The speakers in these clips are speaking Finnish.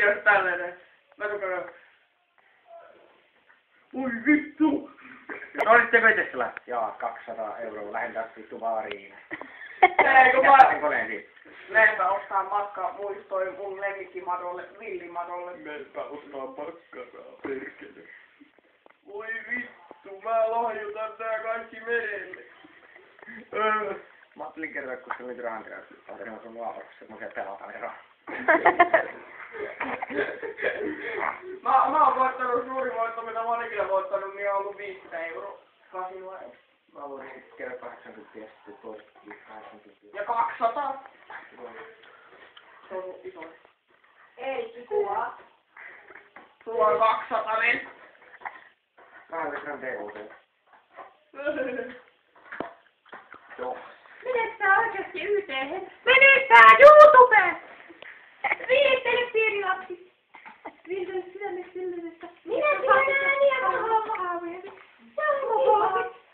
jos tällainen. Mä tulen. Ui vittu! No olitteko itse sillä? Jaa, 200 € lähdetään vittu baariin. Ei kun Jättäisen koneen siitä. Meiltä ostaa matka muistoi mun lemmikkimadolle, villimadolle. Meiltä ostaa pakkaraa, perkele. Voi vittu, mä lahjoitan tää kaikki merelle. Mä ajattelin kertoa, kun se nyt rahankeräys. Otin sun nuovarassa semmosia pelataan eroa. Mä oon voittanut suuri voitto, mitä mä oon ikinä voittanut, niin on ollut 500 €. Kasinoa. Mä voin kerran 80 ja sitten toiset 80. Ja 200. Se on iso. Ei kuvaa. Sulla on 200, niin. 8 DOT. Joo. Menet sä oikeesti yhteen? Menet sä YouTubeen! Viittele pieni lapsi. Viittele sydämestä sydämestä. Minä tiedän ääniä, mä haluan haavia.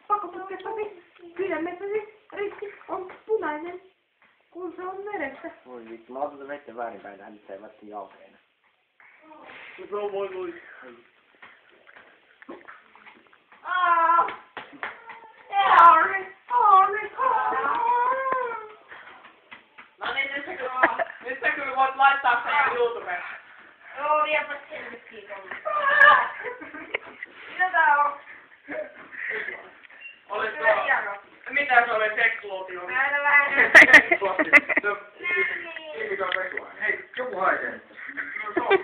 Pakoputkessapi. Sydämessäsi risti on punainen, kun se on veressä. Voi vittu, mä otan tätä vettä väärinpäin tähän, nyt ei välttämättä jauheena. Se on voi. No niin, nyt sä kyllä voit laittaa sen YouTubeen. Joo, vieläpä sen nyt kiitollinen. Mitä tää on? Olis tuolla. Mitä se oli seksluotio? Vähän. Hei, joku haisee. No se on.